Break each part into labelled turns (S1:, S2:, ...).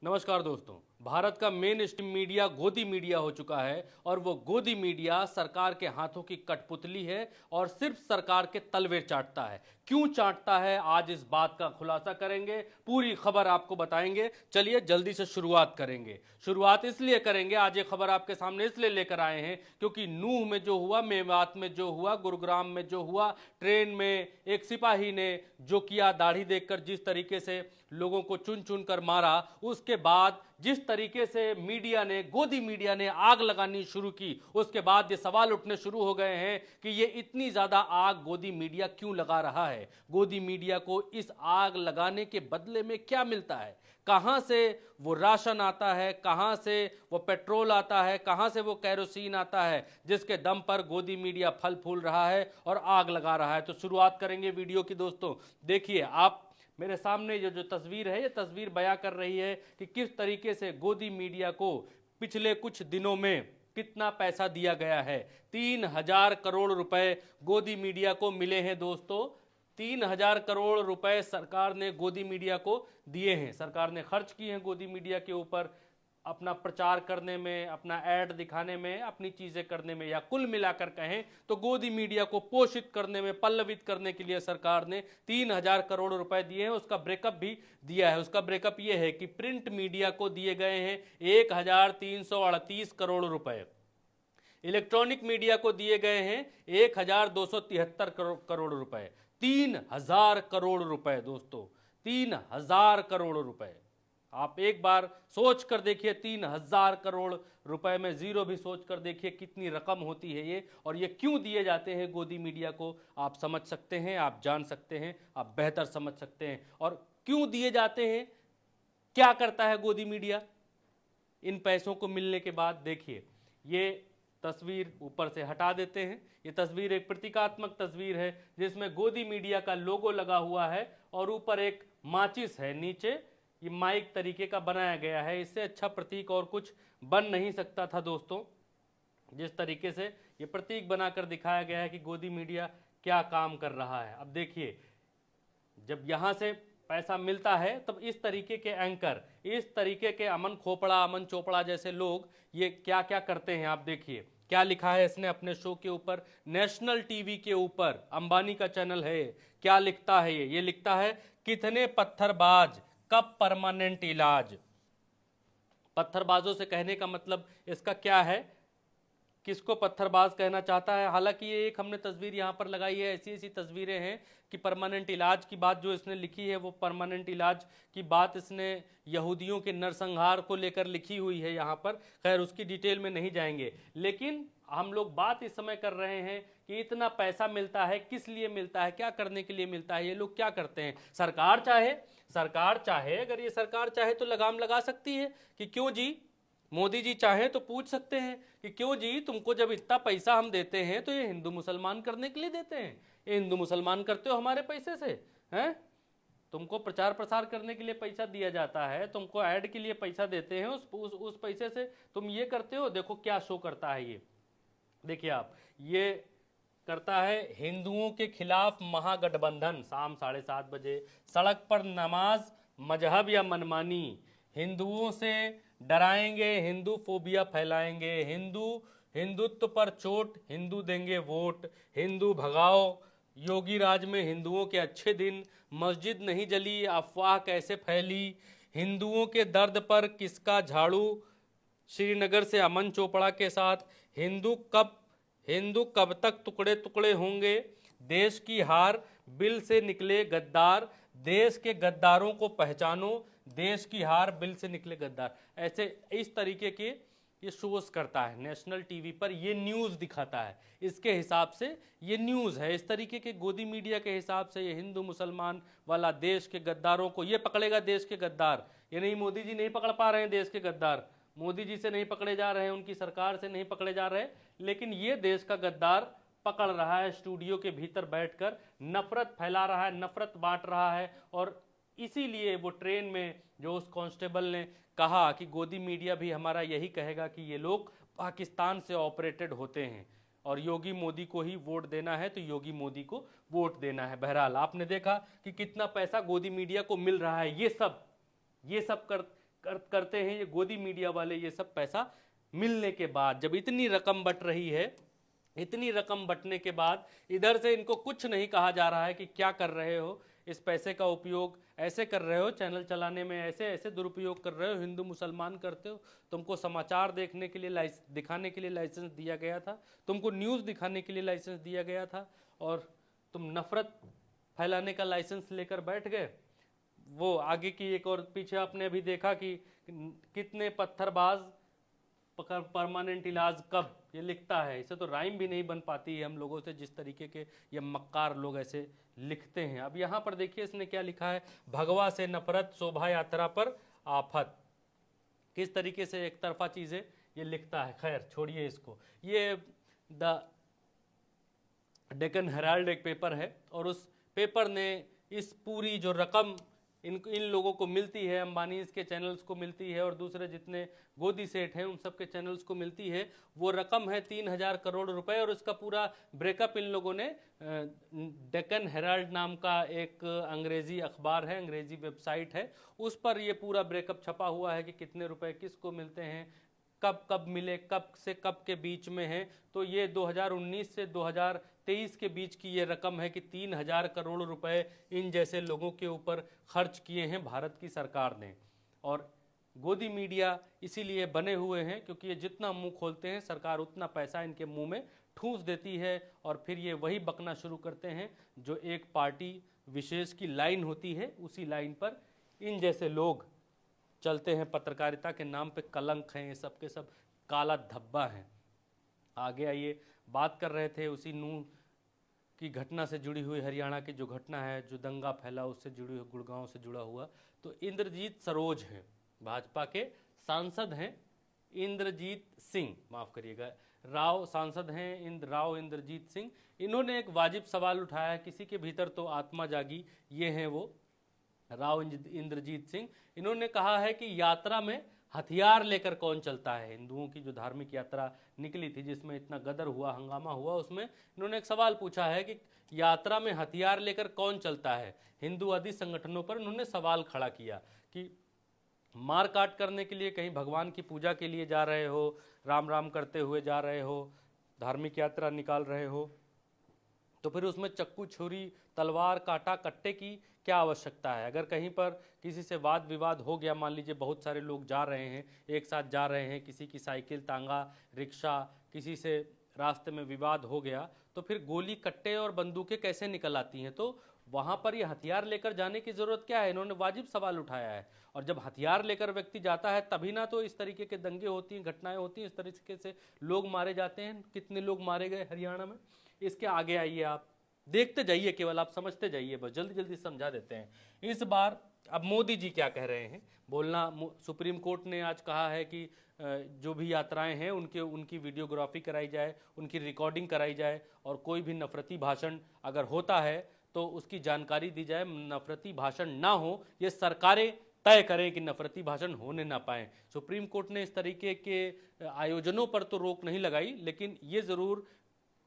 S1: नमस्कार दोस्तों। भारत का मेन स्ट्रीम मीडिया गोदी मीडिया हो चुका है और वो गोदी मीडिया सरकार के हाथों की कठपुतली है और सिर्फ सरकार के तलवे चाटता है। क्यों चाटता है, आज इस बात का खुलासा करेंगे, पूरी खबर आपको बताएंगे। चलिए जल्दी से शुरुआत करेंगे। शुरुआत इसलिए करेंगे, आज ये खबर आपके सामने इसलिए लेकर आए हैं क्योंकि नूह में जो हुआ, मेवात में जो हुआ, गुरुग्राम में जो हुआ, ट्रेन में एक सिपाही ने जो किया, दाढ़ी देखकर जिस तरीके से लोगों को चुन चुन कर मारा, उसके बाद जिस तरीके से मीडिया ने, गोदी मीडिया ने आग लगानी शुरू की, उसके बाद ये सवाल उठने शुरू हो गए हैं कि ये इतनी ज्यादा आग गोदी मीडिया क्यों लगा रहा है। गोदी मीडिया को इस आग लगाने के बदले में क्या मिलता है, कहां से वो राशन आता है, कहां से वो पेट्रोल आता है, कहां से वो कैरोसिन आता है जिसके दम पर गोदी मीडिया फल फूल रहा है और आग लगा रहा है। तो शुरुआत करेंगे वीडियो की। दोस्तों देखिए, आप मेरे सामने ये जो तस्वीर है, ये तस्वीर बयां कर रही है कि किस तरीके से गोदी मीडिया को पिछले कुछ दिनों में कितना पैसा दिया गया है। 3,000 करोड़ रुपए गोदी मीडिया को मिले हैं दोस्तों। 3,000 करोड़ रुपए सरकार ने गोदी मीडिया को दिए हैं। सरकार ने खर्च किए हैं गोदी मीडिया के ऊपर, अपना प्रचार करने में, अपना ऐड दिखाने में, अपनी चीजें करने में, या कुल मिलाकर कहें तो गोदी मीडिया को पोषित करने में, पल्लवित करने के लिए सरकार ने 3,000 करोड़ रुपए दिए हैं। उसका ब्रेकअप भी दिया है। उसका ब्रेकअप यह है कि प्रिंट मीडिया को दिए गए हैं 1,338 करोड़ रुपए, इलेक्ट्रॉनिक मीडिया को दिए गए हैं 1,273 करोड़ रुपए। 3,000 करोड़ रुपए दोस्तों, 3,000 करोड़ रुपए। आप एक बार सोच कर देखिए, 3,000 करोड़ रुपए में जीरो भी सोच कर देखिए कितनी रकम होती है ये, और ये क्यों दिए जाते हैं गोदी मीडिया को, आप समझ सकते हैं, आप जान सकते हैं, आप बेहतर समझ सकते हैं। और क्यों दिए जाते हैं, क्या करता है गोदी मीडिया इन पैसों को मिलने के बाद। देखिए, ये तस्वीर ऊपर से हटा देते हैं। ये तस्वीर एक प्रतीकात्मक तस्वीर है जिसमें गोदी मीडिया का लोगो लगा हुआ है और ऊपर एक माचिस है, नीचे ये माइक तरीके का बनाया गया है। इससे अच्छा प्रतीक और कुछ बन नहीं सकता था दोस्तों। जिस तरीके से ये प्रतीक बनाकर दिखाया गया है कि गोदी मीडिया क्या काम कर रहा है। अब देखिए, जब यहां से पैसा मिलता है तब इस तरीके के एंकर, इस तरीके के अमन खोपड़ा, अमन चोपड़ा जैसे लोग ये क्या क्या करते हैं। आप देखिए क्या लिखा है इसने अपने शो के ऊपर, नेशनल टीवी के ऊपर, अंबानी का चैनल है। क्या लिखता है ये लिखता है, कितने पत्थरबाज, कब परमानेंट इलाज। पत्थरबाजों से कहने का मतलब इसका क्या है, किसको पत्थरबाज कहना चाहता है। हालांकि ये एक हमने तस्वीर यहाँ पर लगाई है, ऐसी ऐसी तस्वीरें हैं कि परमानेंट इलाज की बात जो इसने लिखी है, वो परमानेंट इलाज की बात इसने यहूदियों के नरसंहार को लेकर लिखी हुई है यहाँ पर। खैर उसकी डिटेल में नहीं जाएंगे, लेकिन हम लोग बात इस समय कर रहे हैं कि इतना पैसा मिलता है, किस लिए मिलता है, क्या करने के लिए मिलता है, ये लोग क्या करते हैं। सरकार चाहे, अगर ये सरकार चाहे तो लगाम लगा सकती है कि क्यों जी, मोदी जी चाहे तो पूछ सकते हैं कि क्यों जी, तुमको जब इतना पैसा हम देते हैं तो ये हिंदू मुसलमान करने के लिए देते हैं, ये हिंदू मुसलमान करते हो हमारे पैसे से, हैं? तुमको प्रचार प्रसार करने के लिए पैसा दिया जाता है, तुमको ऐड के लिए पैसा देते हैं, उस पैसे से तुम ये करते हो। देखो क्या शो करता है ये, देखिए आप, ये करता है हिंदुओं के खिलाफ महागठबंधन। शाम 7:30 बजे सड़क पर नमाज, मजहब या मनमानी, हिंदुओं से डराएंगे, हिंदू फोबिया फैलाएंगे, हिंदुत्व पर चोट, हिंदू देंगे वोट, हिंदू भगाओ, योगी राज में हिंदुओं के अच्छे दिन, मस्जिद नहीं जली, अफवाह कैसे फैली, हिंदुओं के दर्द पर किसका झाड़ू, श्रीनगर से अमन चोपड़ा के साथ, हिंदू कब तक टुकड़े टुकड़े होंगे, देश की हार, बिल से निकले गद्दार, देश के गद्दारों को पहचानो, देश की हार, बिल से निकले गद्दार। ऐसे इस तरीके के ये शोज करता है नेशनल टीवी पर, ये न्यूज़ दिखाता है, इसके हिसाब से ये न्यूज़ है। इस तरीके के गोदी मीडिया के हिसाब से ये हिंदू मुसलमान वाला, देश के गद्दारों को ये पकड़ेगा, देश के गद्दार। ये नहीं, मोदी जी नहीं पकड़ पा रहे हैं देश के गद्दार, मोदी जी से नहीं पकड़े जा रहे हैं, उनकी सरकार से नहीं पकड़े जा रहे, लेकिन ये देश का गद्दार पकड़ रहा है, स्टूडियो के भीतर बैठकर नफरत फैला रहा है, नफरत बांट रहा है। और इसीलिए वो ट्रेन में जो उस कांस्टेबल ने कहा कि गोदी मीडिया भी हमारा यही कहेगा कि ये लोग पाकिस्तान से ऑपरेटेड होते हैं और योगी मोदी को ही वोट देना है, तो योगी मोदी को वोट देना है। बहरहाल आपने देखा कि कितना पैसा गोदी मीडिया को मिल रहा है। ये सब करते हैं ये गोदी मीडिया वाले, ये सब पैसा मिलने के बाद। जब इतनी रकम बट रही है, इतनी रकम बटने के बाद इधर से इनको कुछ नहीं कहा जा रहा है कि क्या कर रहे हो, इस पैसे का उपयोग ऐसे कर रहे हो, चैनल चलाने में ऐसे ऐसे दुरुपयोग कर रहे हो, हिंदू मुसलमान करते हो, तुमको समाचार देखने के लिए दिखाने के लिए लाइसेंस दिया गया था, तुमको न्यूज़ दिखाने के लिए लाइसेंस दिया गया था, और तुम नफरत फैलाने का लाइसेंस लेकर बैठ गए। वो आगे की एक और पीछे आपने अभी देखा कि कितने पत्थरबाज परमानेंट इलाज कब, ये लिखता है, इसे तो राइम भी नहीं बन पाती है हम लोगों से, जिस तरीके के ये मक्कार लोग ऐसे लिखते हैं। अब यहाँ पर देखिए इसने क्या लिखा है, भगवा से नफरत शोभा यात्रा पर आफत। किस तरीके से एक तरफा चीजें ये लिखता है। खैर छोड़िए इसको। ये द डेक्कन हेराल्ड एक पेपर है, और उस पेपर ने इस पूरी जो रकम इन लोगों को मिलती है, अंबानी के चैनल्स को मिलती है और दूसरे जितने गोदी सेठ हैं उन सब के चैनल्स को मिलती है, वो रकम है 3000 करोड़ रुपए। और इसका पूरा ब्रेकअप इन लोगों ने डेक्कन हेराल्ड नाम का एक अंग्रेजी अखबार है, अंग्रेजी वेबसाइट है, उस पर ये पूरा ब्रेकअप छपा हुआ है कि कितने रुपए किसको मिलते हैं, कब कब मिले, कब से कब के बीच में है। तो ये 2019 से 2023 के बीच की ये रकम है कि 3000 करोड़ रुपए इन जैसे लोगों के ऊपर खर्च किए हैं भारत की सरकार ने। और गोदी मीडिया इसीलिए बने हुए हैं क्योंकि ये जितना मुंह खोलते हैं सरकार उतना पैसा इनके मुंह में ठूंस देती है, और फिर ये वही बकना शुरू करते हैं जो एक पार्टी विशेष की लाइन होती है, उसी लाइन पर इन जैसे लोग चलते हैं। पत्रकारिता के नाम पे कलंक हैं, ये सब के सब काला धब्बा हैं। आगे आइए, बात कर रहे थे उसी नूह की घटना से जुड़ी हुई, हरियाणा की जो घटना है, जो दंगा फैला उससे जुड़ी हुई, गुड़गांव से जुड़ा हुआ। तो इंद्रजीत सरोज हैं, भाजपा के सांसद हैं, इंद्रजीत सिंह, माफ करिएगा, राव सांसद हैं राव इंद्रजीत सिंह। इन्होंने एक वाजिब सवाल उठाया है, किसी के भीतर तो आत्मा जागी, ये हैं वो राव इंद्रजीत सिंह। इन्होंने कहा है कि यात्रा में हथियार लेकर कौन चलता है। हिंदुओं की जो धार्मिक यात्रा निकली थी जिसमें इतना गदर हुआ, हंगामा हुआ, उसमें इन्होंने एक सवाल पूछा है कि यात्रा में हथियार लेकर कौन चलता है। हिंदूवादी संगठनों पर इन्होंने सवाल खड़ा किया कि मार काट करने के लिए, कहीं भगवान की पूजा के लिए जा रहे हो, राम राम करते हुए जा रहे हो, धार्मिक यात्रा निकाल रहे हो, तो फिर उसमें चक्कू, छुरी, तलवार, कांटा, कट्टे की क्या आवश्यकता है। अगर कहीं पर किसी से वाद विवाद हो गया, मान लीजिए बहुत सारे लोग जा रहे हैं, एक साथ जा रहे हैं, किसी की साइकिल, तांगा, रिक्शा, किसी से रास्ते में विवाद हो गया, तो फिर गोली, कट्टे और बंदूकें कैसे निकल आती हैं। तो वहाँ पर ये हथियार लेकर जाने की ज़रूरत क्या है, इन्होंने वाजिब सवाल उठाया है। और जब हथियार लेकर व्यक्ति जाता है तभी ना तो इस तरीके के दंगे होती हैं, घटनाएं होती हैं, इस तरीके से लोग मारे जाते हैं। कितने लोग मारे गए हरियाणा में। इसके आगे आइए, आप देखते जाइए, केवल आप समझते जाइए, बस जल्दी जल्दी समझा देते हैं। इस बार अब मोदी जी क्या कह रहे हैं बोलना। सुप्रीम कोर्ट ने आज कहा है कि जो भी यात्राएं हैं उनकी वीडियोग्राफी कराई जाए, उनकी रिकॉर्डिंग कराई जाए, और कोई भी नफरती भाषण अगर होता है तो उसकी जानकारी दी जाए। नफरती भाषण ना हो, ये सरकारें तय करें कि नफरती भाषण होने ना पाए। सुप्रीम कोर्ट ने इस तरीके के आयोजनों पर तो रोक नहीं लगाई, लेकिन ये जरूर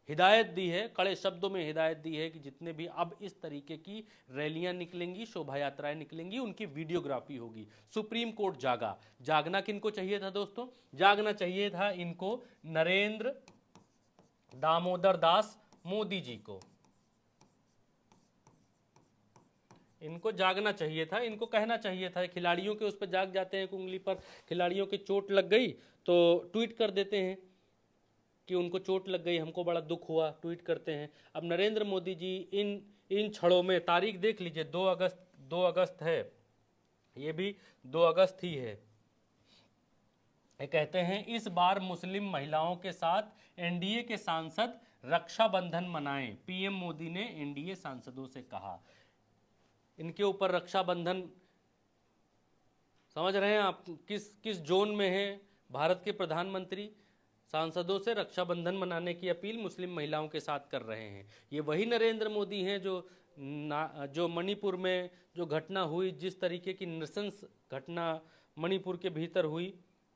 S1: हिदायत दी है, कड़े शब्दों में हिदायत दी है कि जितने भी अब इस तरीके की रैलियां निकलेंगी, शोभा यात्राएं निकलेंगी, उनकी वीडियोग्राफी होगी। सुप्रीम कोर्ट जागा। जागना किनको चाहिए था दोस्तों? जागना चाहिए था इनको नरेंद्र दामोदर दास मोदी जी को। इनको जागना चाहिए था, इनको कहना चाहिए था। खिलाड़ियों के उस पर जाग जाते हैं, उंगली पर खिलाड़ियों की चोट लग गई तो ट्वीट कर देते हैं कि उनको चोट लग गई, हमको बड़ा दुख हुआ, ट्वीट करते हैं। अब नरेंद्र मोदी जी इन क्षणों में, तारीख देख लीजिए, 2 अगस्त है, ये भी 2 अगस्त ही है। ये कहते हैं इस बार मुस्लिम महिलाओं के साथ एनडीए के सांसद रक्षाबंधन मनाएं, पीएम मोदी ने एनडीए सांसदों से कहा। इनके ऊपर रक्षाबंधन, समझ रहे हैं आप किस जोन में है भारत के प्रधानमंत्री? सांसदों से रक्षाबंधन मनाने की अपील मुस्लिम महिलाओं के साथ कर रहे हैं। ये वही नरेंद्र मोदी हैं जो मणिपुर में जो घटना हुई, जिस तरीके की नृशंस घटना मणिपुर के भीतर हुई,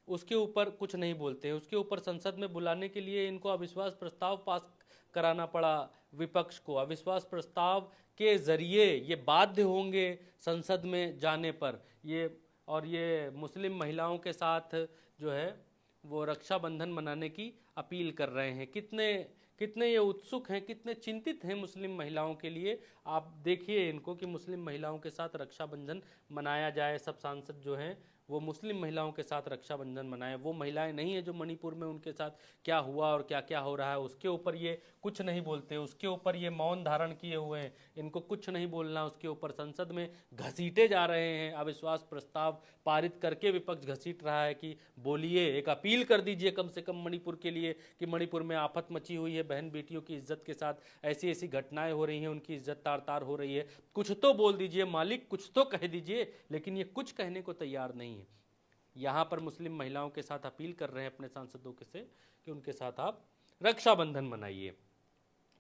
S1: उसके ऊपर कुछ नहीं बोलते हैं। उसके ऊपर संसद में बुलाने के लिए इनको अविश्वास प्रस्ताव पास कराना पड़ा विपक्ष को। अविश्वास प्रस्ताव के जरिए ये बाध्य होंगे संसद में जाने पर। ये और ये मुस्लिम महिलाओं के साथ जो है वो रक्षाबंधन मनाने की अपील कर रहे हैं। कितने कितने ये उत्सुक हैं, कितने चिंतित हैं मुस्लिम महिलाओं के लिए। आप देखिए इनको कि मुस्लिम महिलाओं के साथ रक्षाबंधन मनाया जाए। सब सांसद जो हैं वो मुस्लिम महिलाओं के साथ रक्षाबंधन मनाएं। वो महिलाएं नहीं है जो मणिपुर में उनके साथ क्या हुआ और क्या क्या हो रहा है उसके ऊपर ये कुछ नहीं बोलते, उसके ऊपर ये मौन धारण किए हुए हैं। इनको कुछ नहीं बोलना, उसके ऊपर संसद में घसीटे जा रहे हैं। अविश्वास प्रस्ताव पारित करके विपक्ष घसीट रहा है कि बोलिए, एक अपील कर दीजिए कम से कम मणिपुर के लिए कि मणिपुर में आफत मची हुई है, बहन बेटियों की इज्जत के साथ ऐसी ऐसी घटनाएं हो रही हैं, उनकी इज्जत तार तार हो रही है। कुछ तो बोल दीजिए मालिक, कुछ तो कह दीजिए। लेकिन ये कुछ कहने को तैयार नहीं है। यहाँ पर मुस्लिम महिलाओं के साथ अपील कर रहे हैं अपने सांसदों के से कि उनके साथ आप रक्षाबंधन मनाइए।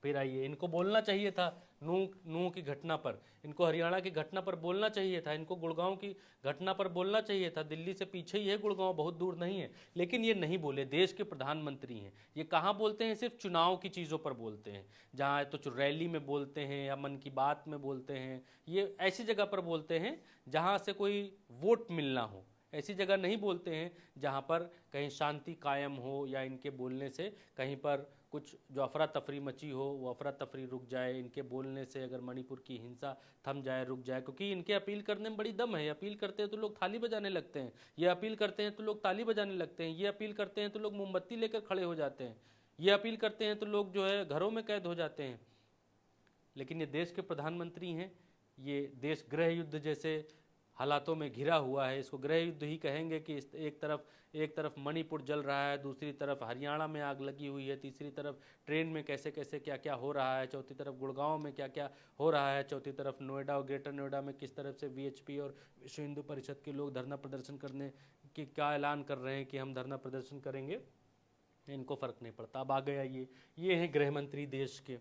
S1: फिर आइए, इनको बोलना चाहिए था नूह की घटना पर, इनको हरियाणा की घटना पर बोलना चाहिए था, इनको गुड़गांव की घटना पर बोलना चाहिए था। दिल्ली से पीछे ही है गुड़गांव, बहुत दूर नहीं है। लेकिन ये नहीं बोले। देश के प्रधानमंत्री हैं, ये कहाँ बोलते हैं? सिर्फ चुनाव की चीज़ों पर बोलते हैं। जहाँ तो रैली में बोलते हैं या मन की बात में बोलते हैं। ये ऐसी जगह पर बोलते हैं जहाँ से कोई वोट मिलना हो। ऐसी जगह नहीं बोलते हैं जहाँ पर कहीं शांति कायम हो या इनके बोलने से कहीं पर कुछ जो अफरा तफरी मची हो वो अफरा तफरी रुक जाए। इनके बोलने से अगर मणिपुर की हिंसा थम जाए, रुक जाए। क्योंकि इनके अपील करने में बड़ी दम है। अपील करते हैं तो लोग थाली बजाने लगते हैं, ये अपील करते हैं तो लोग ताली बजाने लगते हैं, ये अपील करते हैं तो लोग मोमबत्ती लेकर खड़े हो जाते हैं, ये अपील करते हैं तो लोग जो है घरों में कैद हो जाते हैं। लेकिन ये देश के प्रधानमंत्री हैं, ये देश गृह युद्ध जैसे हालातों में घिरा हुआ है। इसको गृह युद्ध ही कहेंगे कि एक तरफ मणिपुर जल रहा है, दूसरी तरफ हरियाणा में आग लगी हुई है, तीसरी तरफ ट्रेन में कैसे कैसे क्या क्या हो रहा है, चौथी तरफ गुड़गांव में क्या क्या हो रहा है, चौथी तरफ नोएडा और ग्रेटर नोएडा में किस तरफ से वीएचपी और विश्व हिंदू परिषद के लोग धरना प्रदर्शन करने की क्या ऐलान कर रहे हैं कि हम धरना प्रदर्शन करेंगे। इनको फर्क नहीं पड़ता। अब आ गया ये हैं गृह मंत्री देश के।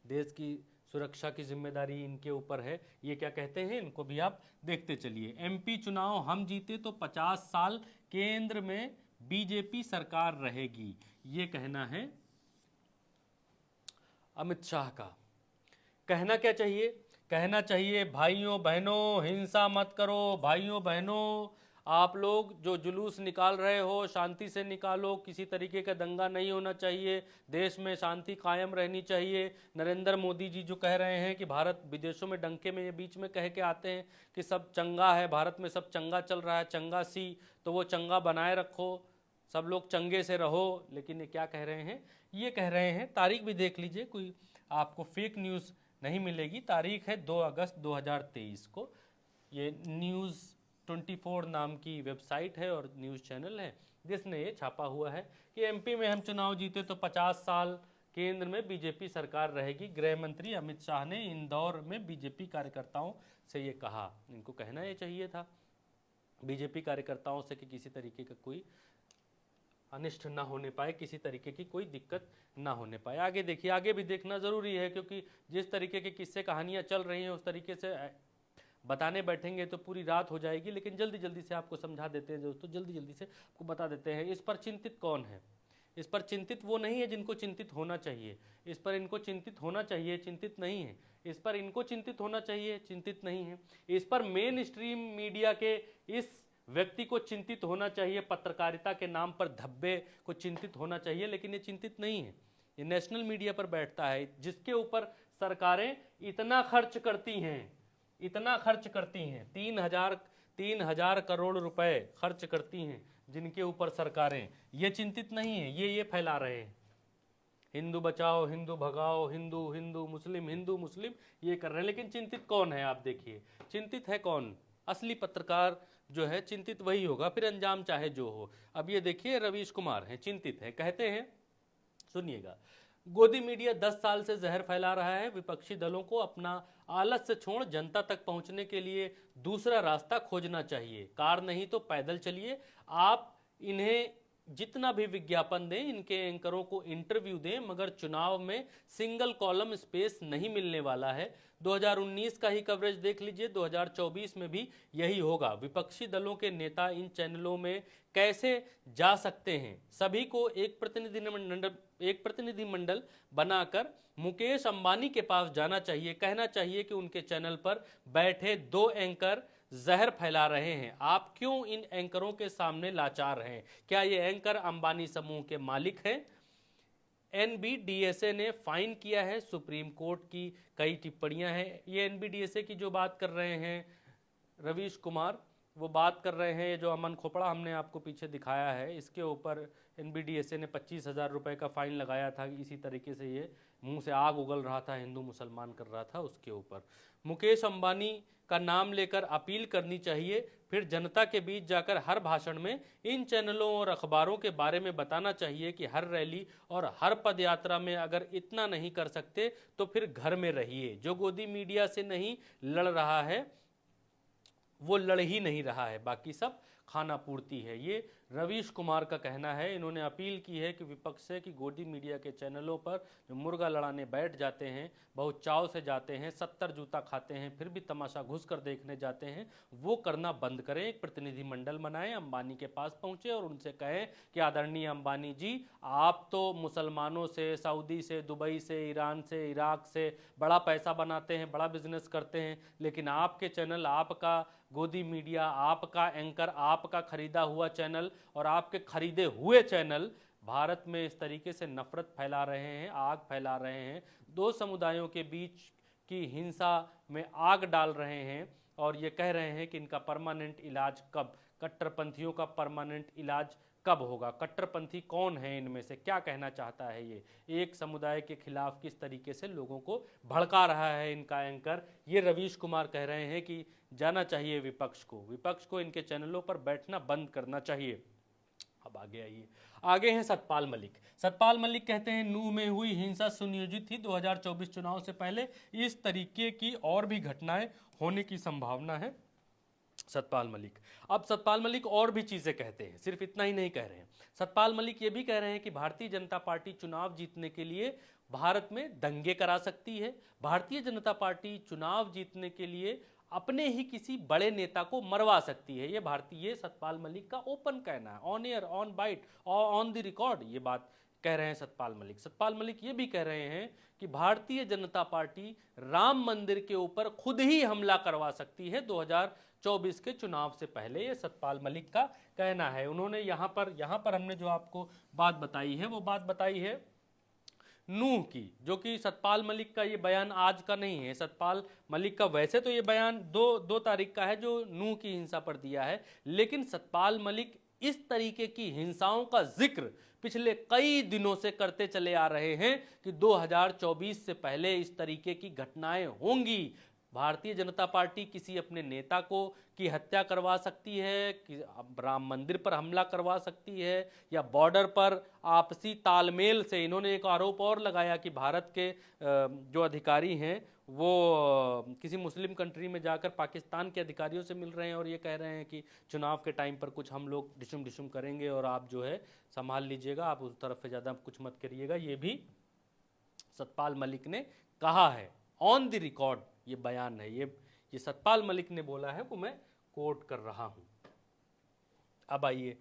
S1: देश की सुरक्षा की जिम्मेदारी इनके ऊपर है। ये क्या कहते हैं इनको भी आप देखते चलिए। एमपी चुनाव हम जीते तो 50 साल केंद्र में बीजेपी सरकार रहेगी, ये कहना है अमित शाह का। कहना क्या चाहिए? कहना चाहिए भाइयों बहनों हिंसा मत करो। भाइयों बहनों, आप लोग जो जुलूस निकाल रहे हो शांति से निकालो, किसी तरीके का दंगा नहीं होना चाहिए, देश में शांति कायम रहनी चाहिए। नरेंद्र मोदी जी जो कह रहे हैं कि भारत विदेशों में डंके में ये बीच में कह के आते हैं कि सब चंगा है, भारत में सब चंगा चल रहा है, चंगा सी, तो वो चंगा बनाए रखो, सब लोग चंगे से रहो। लेकिन ये क्या कह रहे हैं? ये कह रहे हैं, तारीख भी देख लीजिए, कोई आपको फेक न्यूज़ नहीं मिलेगी। तारीख है 2 अगस्त 2023 को। ये न्यूज़ 24 नाम की वेबसाइट है और न्यूज़ चैनल है जिसने ये छापा हुआ है कि एमपी में हम चुनाव जीते तो 50 साल केंद्र में बीजेपी सरकार रहेगी। गृह मंत्री अमित शाह ने इंदौर में बीजेपी कार्यकर्ताओं से ये कहा। इनको कहना ये चाहिए था बीजेपी कार्यकर्ताओं से कि किसी तरीके का कोई अनिष्ट ना होने पाए, किसी तरीके की कोई दिक्कत ना होने पाए। आगे देखिए, आगे भी देखना ज़रूरी है क्योंकि जिस तरीके के किस्से कहानियाँ चल रही हैं उस तरीके से बताने बैठेंगे तो पूरी रात हो जाएगी। लेकिन जल्दी जल्दी से आपको समझा देते हैं दोस्तों, जल्दी जल्दी से आपको बता देते हैं। इस पर चिंतित कौन है? इस पर चिंतित वो नहीं है जिनको चिंतित होना चाहिए। इस पर इनको चिंतित होना चाहिए, चिंतित नहीं है। इस पर इनको चिंतित होना चाहिए, चिंतित नहीं है। इस पर मेन स्ट्रीम मीडिया के इस व्यक्ति को चिंतित होना चाहिए, पत्रकारिता के नाम पर धब्बे को चिंतित होना चाहिए। लेकिन ये चिंतित नहीं है। ये नेशनल मीडिया पर बैठता है जिसके ऊपर सरकारें इतना खर्च करती हैं, इतना खर्च करती हैं, 3,000 करोड़ रुपए खर्च करती हैं, जिनके ऊपर सरकारें ये चिंतित नहीं है। ये फैला रहे हैं हिंदू बचाओ, हिंदू भगाओ, हिंदू हिंदू मुस्लिम, हिंदू मुस्लिम, ये कर रहे हैं। लेकिन चिंतित कौन है? आप देखिए, चिंतित है कौन? असली पत्रकार जो है चिंतित वही होगा, फिर अंजाम चाहे जो हो। अब ये देखिए, रवीश कुमार हैं, चिंतित हैं, कहते हैं, सुनिएगा। गोदी मीडिया 10 साल से जहर फैला रहा है। विपक्षी दलों को अपना आलस्य छोड़ जनता तक पहुंचने के लिए दूसरा रास्ता खोजना चाहिए। कार नहीं तो पैदल चलिए। आप इन्हें जितना भी विज्ञापन दें, इनके एंकरों को इंटरव्यू दें, मगर चुनाव में सिंगल कॉलम स्पेस नहीं मिलने वाला है। 2019 का ही कवरेज देख लीजिए, 2024 में भी यही होगा। विपक्षी दलों के नेता इन चैनलों में कैसे जा सकते हैं? सभी को एक प्रतिनिधिमंडल बनाकर मुकेश अंबानी के पास जाना चाहिए। कहना चाहिए कि उनके चैनल पर बैठे 2 एंकर जहर फैला रहे हैं। आप क्यों इन एंकरों के सामने लाचार हैं? क्या ये एंकर अंबानी समूह के मालिक हैं? एनबीडीएसए ने फाइन किया है। सुप्रीम कोर्ट की कई टिप्पणियां हैं। ये एनबीडीएसए की जो बात कर रहे हैं रवीश कुमार, वो बात कर रहे हैं, जो अमन खोपड़ा हमने आपको पीछे दिखाया है, इसके ऊपर एनबीडीएसए ने 25,000 रुपये का फाइन लगाया था। इसी तरीके से ये मुंह से आग उगल रहा था, हिंदू मुसलमान कर रहा था उसके ऊपर। मुकेश अंबानी का नाम लेकर अपील करनी चाहिए, फिर जनता के बीच जाकर हर भाषण में इन चैनलों और अखबारों के बारे में बताना चाहिए कि हर रैली और हर पदयात्रा में अगर इतना नहीं कर सकते तो फिर घर में रहिए। जो गोदी मीडिया से नहीं लड़ रहा है वो लड़ ही नहीं रहा है, बाकी सब खाना पूर्ति है। ये रवीश कुमार का कहना है। इन्होंने अपील की है कि विपक्ष से कि गोदी मीडिया के चैनलों पर जो मुर्गा लड़ाने बैठ जाते हैं, बहुत चाव से जाते हैं, 70 जूता खाते हैं, फिर भी तमाशा घुस कर देखने जाते हैं, वो करना बंद करें। एक प्रतिनिधिमंडल बनाएं, अंबानी के पास पहुंचे और उनसे कहें कि आदरणीय अंबानी जी, आप तो मुसलमानों से, सऊदी से, दुबई से, ईरान से, इराक से बड़ा पैसा बनाते हैं, बड़ा बिजनेस करते हैं, लेकिन आपके चैनल, आपका गोदी मीडिया, आपका एंकर, आपका खरीदा हुआ चैनल और आपके खरीदे हुए चैनल भारत में इस तरीके से नफरत फैला रहे हैं, आग फैला रहे हैं, दो समुदायों के बीच की हिंसा में आग डाल रहे हैं और ये कह रहे हैं कि इनका परमानेंट इलाज कब, कट्टरपंथियों का परमानेंट इलाज कब होगा। कट्टरपंथी कौन है इनमें से, क्या कहना चाहता है ये, एक समुदाय के खिलाफ किस तरीके से लोगों को भड़का रहा है इनका एंकर। ये रवीश कुमार कह रहे हैं कि जाना चाहिए विपक्ष को इनके चैनलों पर बैठना बंद करना चाहिए। अब आगे आइए, आगे हैं सतपाल मलिक। सतपाल मलिक कहते हैं नूह में हुई हिंसा सुनियोजित थी, 2024 चुनाव से पहले इस तरीके की और भी घटनाएं होने की संभावना है। सतपाल मलिक, अब सतपाल मलिक और भी चीजें कहते हैं, सिर्फ इतना ही नहीं कह रहे हैं। सतपाल मलिक ये भी कह रहे हैं कि भारतीय जनता पार्टी चुनाव जीतने के लिए भारत में दंगे करा सकती है। भारतीय जनता पार्टी चुनाव जीतने के लिए अपने ही किसी बड़े नेता को मरवा सकती है। ये भारतीय सतपाल मलिक का ओपन कहना है, ऑन एयर, ऑन बाइट और ऑन द रिकॉर्ड ये बात कह रहे हैं सतपाल मलिक। सतपाल मलिक ये भी कह रहे हैं कि भारतीय जनता पार्टी राम मंदिर के ऊपर खुद ही हमला करवा सकती है 2024 के चुनाव से पहले। ये सतपाल मलिक का कहना है। उन्होंने यहां पर हमने जो आपको बात बताई है वो बात बताई है नूह की, जो कि सतपाल मलिक का ये बयान आज का नहीं है। सतपाल मलिक का वैसे तो ये बयान दो तारीख का है जो नूह की हिंसा पर दिया है, लेकिन सतपाल मलिक इस तरीके की हिंसाओं का जिक्र पिछले कई दिनों से करते चले आ रहे हैं कि 2024 से पहले इस तरीके की घटनाएं होंगी। भारतीय जनता पार्टी किसी अपने नेता को की हत्या करवा सकती है, कि राम मंदिर पर हमला करवा सकती है, या बॉर्डर पर आपसी तालमेल से। इन्होंने एक आरोप और लगाया कि भारत के जो अधिकारी हैं वो किसी मुस्लिम कंट्री में जाकर पाकिस्तान के अधिकारियों से मिल रहे हैं और ये कह रहे हैं कि चुनाव के टाइम पर कुछ हम लोग डिशुम डिशुम करेंगे और आप जो है संभाल लीजिएगा, आप उस तरफ से ज़्यादा कुछ मत करिएगा। ये भी सतपाल मलिक ने कहा है, ऑन द रिकॉर्ड ये बयान है, ये सतपाल मलिक ने बोला है, वो मैं कोट कर रहा हूं। अब आइए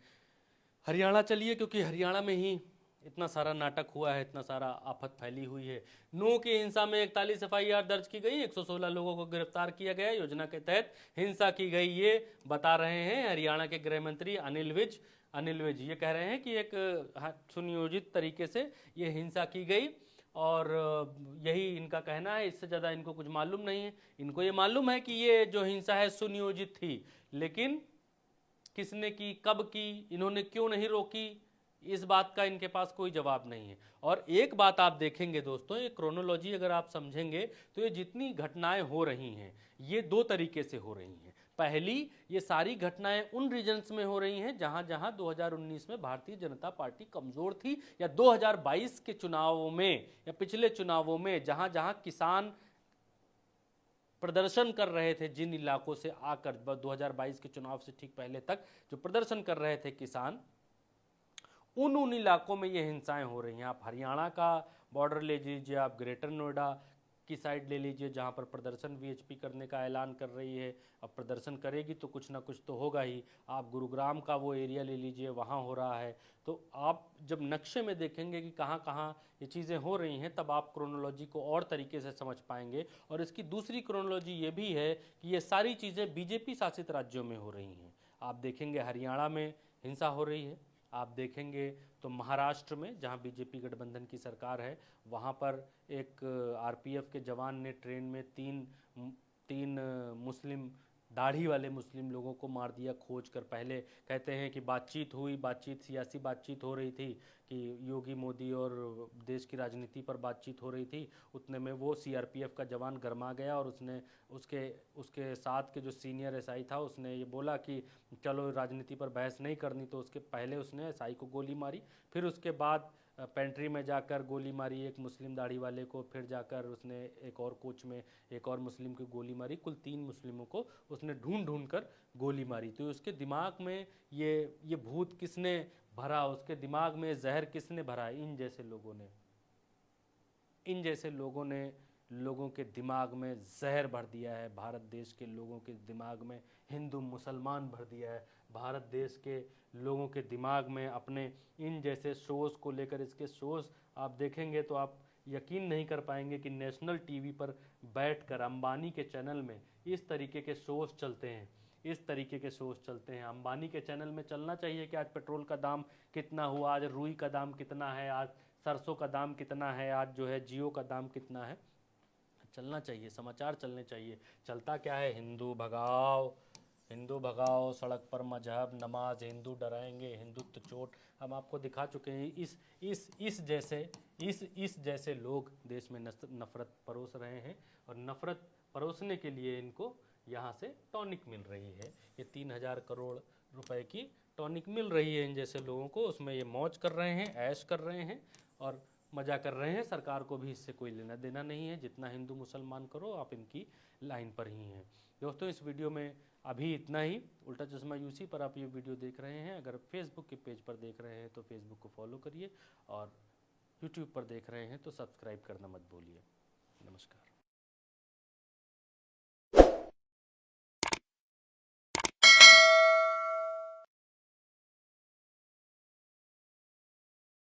S1: हरियाणा चलिए, क्योंकि हरियाणा में ही इतना सारा नाटक हुआ है, इतना सारा आफत फैली हुई है। नूह की हिंसा में 41 एफआईआर दर्ज की गई, 116 लोगों को गिरफ्तार किया गया। योजना के तहत हिंसा की गई, ये बता रहे हैं हरियाणा के गृह मंत्री अनिल विज। ये कह रहे हैं कि एक सुनियोजित तरीके से ये हिंसा की गई और यही इनका कहना है। इससे ज़्यादा इनको कुछ मालूम नहीं है। इनको ये मालूम है कि ये जो हिंसा है सुनियोजित थी, लेकिन किसने की, कब की, इन्होंने क्यों नहीं रोकी, इस बात का इनके पास कोई जवाब नहीं है। और एक बात आप देखेंगे दोस्तों, ये क्रोनोलॉजी अगर आप समझेंगे तो ये जितनी घटनाएं हो रही हैं ये दो तरीके से हो रही हैं। पहली, ये सारी घटनाएं उन रीजन्स में हो रही हैं जहां जहां 2019 में भारतीय जनता पार्टी कमजोर थी, या 2022 के चुनावों में या पिछले चुनावों में जहां जहां किसान प्रदर्शन कर रहे थे, जिन इलाकों से आकर 2022 के चुनाव से ठीक पहले तक जो प्रदर्शन कर रहे थे किसान, उन इलाकों में ये हिंसाएं हो रही हैं। आप हरियाणा का बॉर्डर ले लीजिए, आप ग्रेटर नोएडा की साइड ले लीजिए, जहां पर प्रदर्शन वीएचपी करने का ऐलान कर रही है। अब प्रदर्शन करेगी तो कुछ ना कुछ तो होगा ही। आप गुरुग्राम का वो एरिया ले लीजिए, वहाँ हो रहा है। तो आप जब नक्शे में देखेंगे कि कहाँ कहाँ ये चीज़ें हो रही हैं, तब आप क्रोनोलॉजी को और तरीके से समझ पाएंगे। और इसकी दूसरी क्रोनोलॉजी ये भी है कि ये सारी चीज़ें बीजेपी शासित राज्यों में हो रही हैं। आप देखेंगे हरियाणा में हिंसा हो रही है, आप देखेंगे तो महाराष्ट्र में जहां बीजेपी गठबंधन की सरकार है, वहां पर एक आरपीएफ के जवान ने ट्रेन में तीन मुस्लिम दाढ़ी वाले मुस्लिम लोगों को मार दिया खोज कर। पहले कहते हैं कि बातचीत हुई, सियासी बातचीत हो रही थी कि योगी मोदी और देश की राजनीति पर बातचीत हो रही थी। उतने में वो सीआरपीएफ का जवान गरमा गया और उसने उसके उसके साथ के जो सीनियर एसआई था उसने ये बोला कि चलो राजनीति पर बहस नहीं करनी, तो उसके पहले उसने एसआई को गोली मारी। फिर उसके बाद पेंट्री में जाकर गोली मारी एक मुस्लिम दाढ़ी वाले को, फिर जाकर उसने एक और कोच में एक और मुस्लिम की गोली मारी। कुल 3 मुस्लिमों को उसने ढूंढ ढूंढ कर गोली मारी। तो उसके दिमाग में ये भूत किसने भरा, उसके दिमाग में जहर किसने भरा? इन जैसे लोगों ने लोगों के दिमाग में जहर भर दिया है। भारत देश के लोगों के दिमाग में हिंदू मुसलमान भर दिया है। भारत देश के लोगों के दिमाग में अपने इन जैसे शोज़ को लेकर, इसके शोज़ आप देखेंगे तो आप यकीन नहीं कर पाएंगे कि नेशनल टीवी पर बैठकर अंबानी के चैनल में इस तरीके के शोज़ चलते हैं। इस तरीके के शोज़ चलते हैं अंबानी के चैनल में। चलना चाहिए कि आज पेट्रोल का दाम कितना हुआ, आज रुई का दाम कितना है, आज सरसों का दाम कितना है, आज जो है जियो का दाम कितना है। चलना चाहिए, समाचार चलने चाहिए। चलता क्या है? हिंदू भगाओ, सड़क पर मजहब नमाज, हिंदू डराएंगे, हिंदुत्व चोट। हम आपको दिखा चुके हैं इस जैसे लोग देश में नफरत परोस रहे हैं, और नफरत परोसने के लिए इनको यहाँ से टॉनिक मिल रही है। ये 3,000 करोड़ रुपए की टॉनिक मिल रही है इन जैसे लोगों को, उसमें ये मौज कर रहे हैं, ऐश कर रहे हैं और मजा कर रहे हैं। सरकार को भी इससे कोई लेना देना नहीं है। जितना हिंदू मुसलमान करो, आप इनकी लाइन पर ही हैं। दोस्तों, इस वीडियो में अभी इतना ही। उल्टा चश्मा यूसी पर आप ये वीडियो देख रहे हैं। अगर फेसबुक के पेज पर देख रहे हैं तो फेसबुक को फॉलो करिए, और यूट्यूब पर देख रहे हैं तो सब्सक्राइब करना मत भूलिए। नमस्कार।